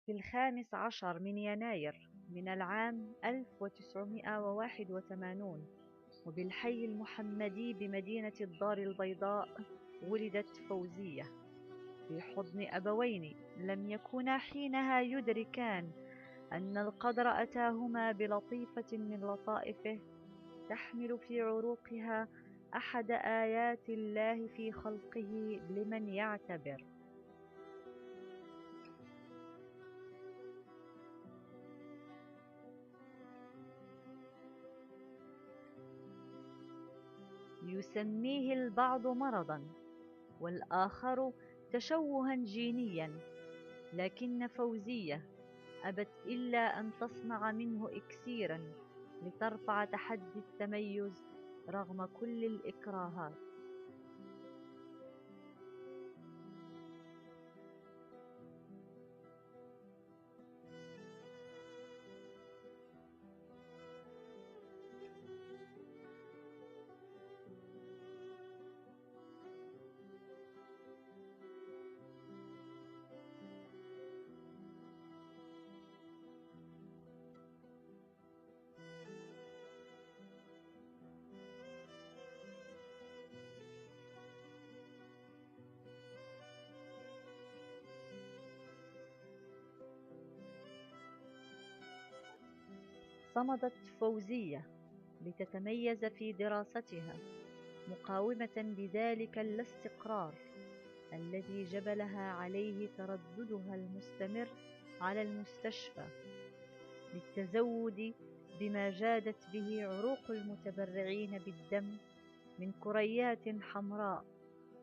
في 15 من يناير من العام 1981 وبالحي المحمدي بمدينة الدار البيضاء ولدت فوزية في حضن أبوين لم يكونا حينها يدركان أن القدر أتاهما بلطيفة من لطائفه تحمل في عروقها أحد آيات الله في خلقه لمن يعتبر. يسميه البعض مرضا والآخر تشوها جينيا، لكن فوزية أبت إلا أن تصنع منه إكسيرا لترفع تحدي التميز رغم كل الإكراهات. صمدت فوزية لتتميز في دراستها، مقاومة بذلك الاستقرار الذي جبلها عليه ترددها المستمر على المستشفى للتزود بما جادت به عروق المتبرعين بالدم من كريات حمراء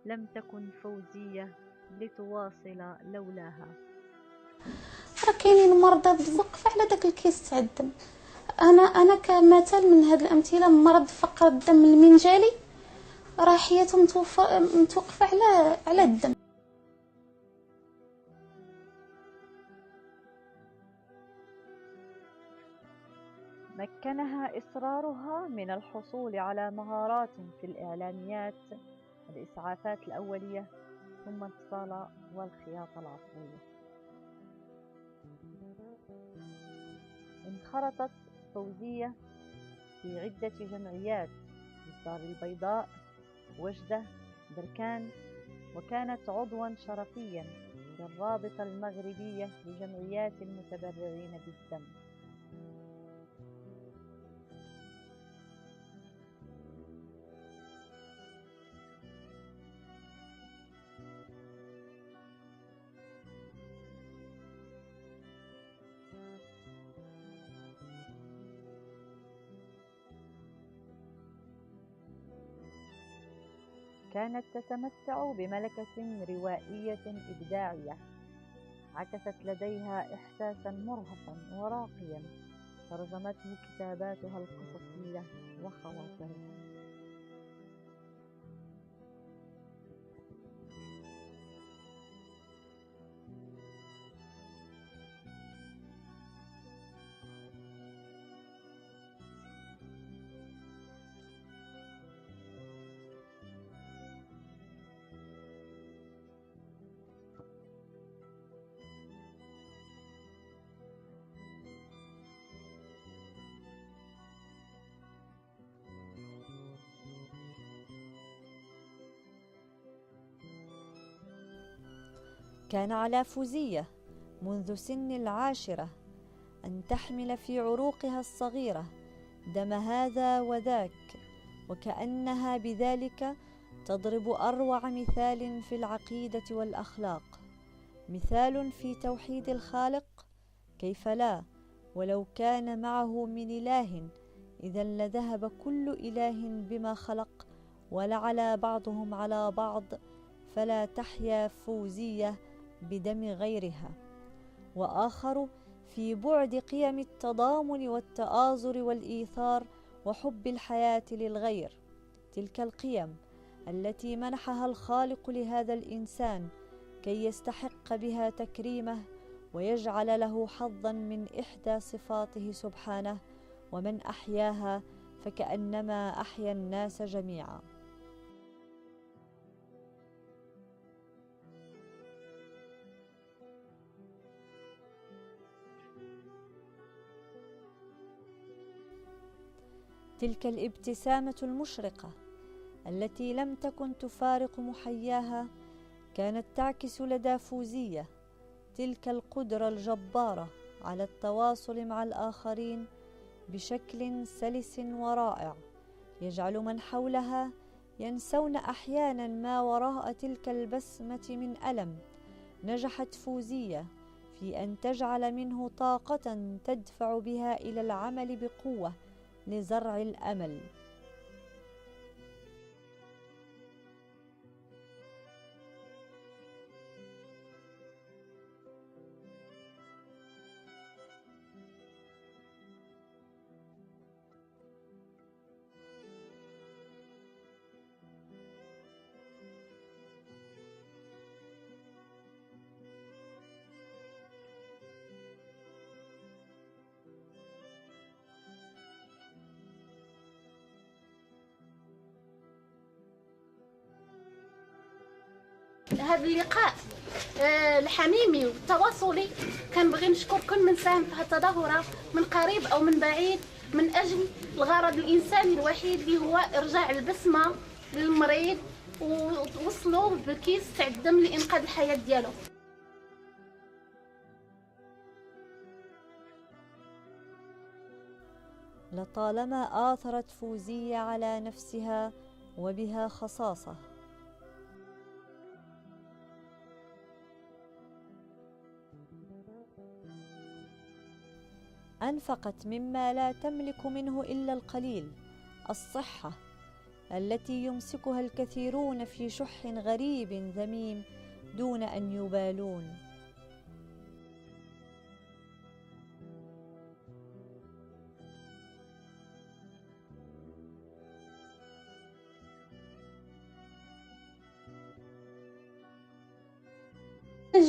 لم تكن فوزية لتواصل لولاها. راه كاينين مرضى وقف على داك الكيس تاع الدم. انا كمثال من هاد الامثله، مرض فقر الدم المنجلي راه حياته متوقفه على الدم. مكنها إصرارها من الحصول على مهارات في الإعلانيات، الإسعافات الأولية، ثم الصالة والخياطة العصرية. انخرطت فوزية في عدة جمعيات الدار البيضاء، وجدة، بركان، وكانت عضوا شرفيا بالرابطة المغربية لجمعيات المتبرعين بالدم. كانت تتمتع بملكة روائية إبداعية عكست لديها إحساسا مرهفا وراقيا ترجمته كتاباتها القصصية وخواطرها. كان على فوزية منذ سن 10 أن تحمل في عروقها الصغيرة دم هذا وذاك، وكأنها بذلك تضرب أروع مثال في العقيدة والأخلاق، مثال في توحيد الخالق. كيف لا ولو كان معه من إله، إذا لذهب كل إله بما خلق ولعلى بعضهم على بعض، فلا تحيا فوزية بدم غيرها. وآخر في بعد قيم التضامن والتآزر والإيثار وحب الحياة للغير، تلك القيم التي منحها الخالق لهذا الإنسان كي يستحق بها تكريمه ويجعل له حظا من إحدى صفاته سبحانه: ومن أحياها فكأنما أحيا الناس جميعا. تلك الابتسامة المشرقة التي لم تكن تفارق محياها كانت تعكس لدى فوزية تلك القدرة الجبارة على التواصل مع الآخرين بشكل سلس ورائع، يجعل من حولها ينسون أحيانا ما وراء تلك البسمة من ألم. نجحت فوزية في أن تجعل منه طاقة تدفع بها إلى العمل بقوة لزرع الأمل. هذا اللقاء الحميمي والتواصلي كنبغي نشكر كل من ساهم في هذه التظاهرة من قريب أو من بعيد، من أجل الغرض الإنساني الوحيد اللي هو إرجاع البسمة للمريض ووصلوا بكيس تاع الدم لإنقاذ الحياة ديالو. لطالما آثرت فوزية على نفسها وبها خصاصة. أنفقت مما لا تملك منه إلا القليل، الصحة التي يمسكها الكثيرون في شح غريب ذميم دون أن يبالون.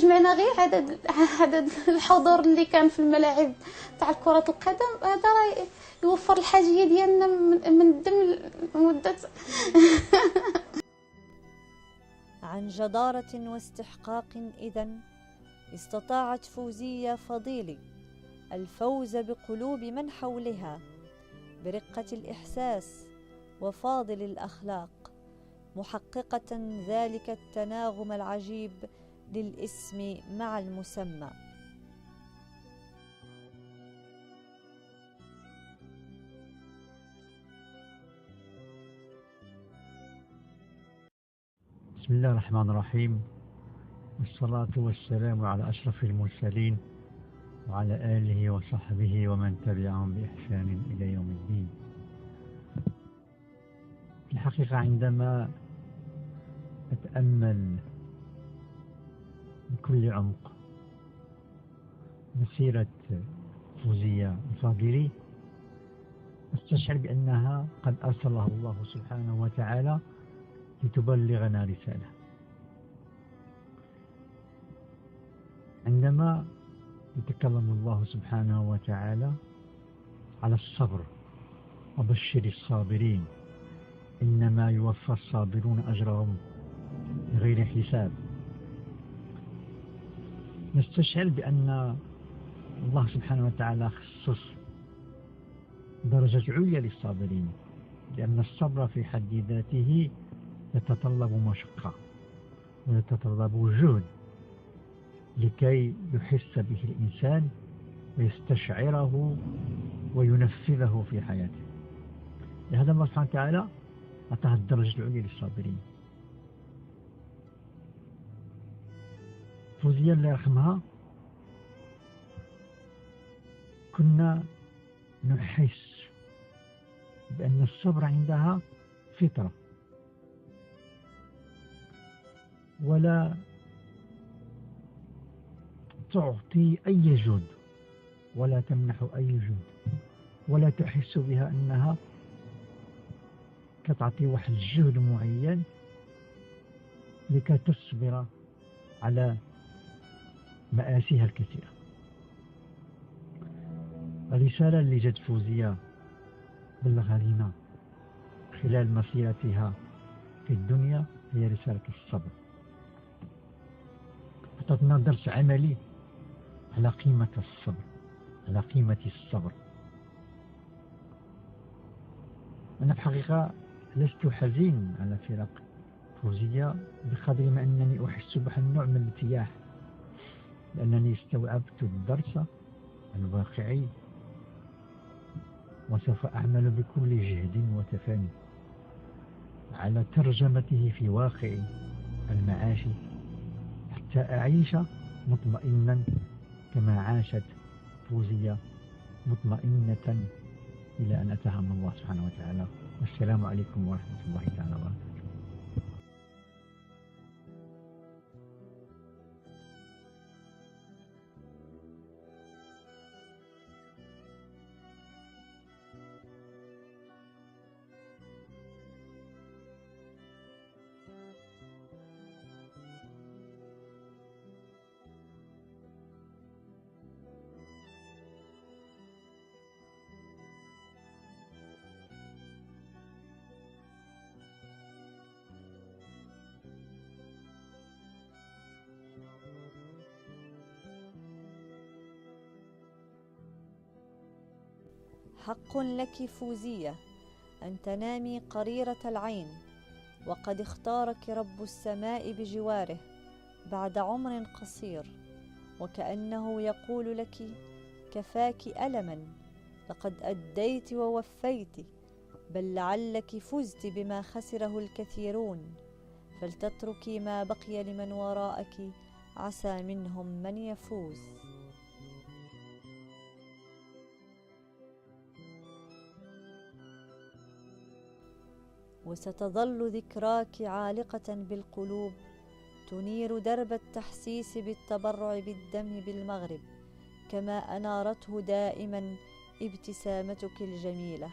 جمعنا غير عدد الحضور اللي كان في الملاعب تاع كرة القدم، هذا راه يوفر الحاجية ديالنا من الدم لمدة عن جدارة واستحقاق إذن استطاعت فوزية فضيلي الفوز بقلوب من حولها برقة الإحساس وفاضل الأخلاق، محققة ذلك التناغم العجيب للاسم مع المسمى. بسم الله الرحمن الرحيم، والصلاة والسلام على أشرف المرسلين وعلى آله وصحبه ومن تبعهم بإحسان إلى يوم الدين. في الحقيقة عندما أتأمل بكل عمق مسيرة فوزية الفاضلي استشعر بأنها قد أرسلها الله سبحانه وتعالى لتبلغنا رسالة. عندما يتكلم الله سبحانه وتعالى على الصبر وبشر الصابرين إنما يوفى الصابرون أجرهم بغير حساب، نستشعر بأن الله سبحانه وتعالى خصص درجة عليا للصابرين، لأن الصبر في حد ذاته يتطلب مشقة ويتطلب جهد لكي يحس به الإنسان ويستشعره وينفذه في حياته. لهذا الله سبحانه وتعالى أعطاه الدرجة العليا للصابرين. فوزية الله يرحمها كنا نحس بأن الصبر عندها فطرة، ولا تعطي أي جهد ولا تمنح أي جهد، ولا تحس بها أنها كتعطي واحد الجهد معين لكي تصبر على مآسيها الكثيرة. الرسالة اللي جت فوزية بلغها لنا خلال مسيرتها في الدنيا هي رسالة الصبر، أعطتنا درس عملي على قيمة الصبر، على قيمة الصبر. أنا في الحقيقة لست حزين على فراق فوزية بقدر ما أنني أحس بنوع من الارتياح، لأنني استوعبت الدرس الواقعي وسوف أعمل بكل جهد وتفاني على ترجمته في واقع المعاش حتى أعيش مطمئنا كما عاشت فوزية مطمئنة إلى أن أتاها من الله سبحانه وتعالى. والسلام عليكم ورحمة الله تعالى وبركاته. حق لك فوزية أن تنامي قريرة العين، وقد اختارك رب السماء بجواره بعد عمر قصير، وكأنه يقول لك: كفاك ألما، لقد أديت ووفيت، بل لعلك فزت بما خسره الكثيرون، فلتتركي ما بقي لمن وراءك، عسى منهم من يفوز. وستظل ذكراك عالقة بالقلوب، تنير درب التحسيس بالتبرع بالدم بالمغرب، كما أنارته دائما ابتسامتك الجميلة.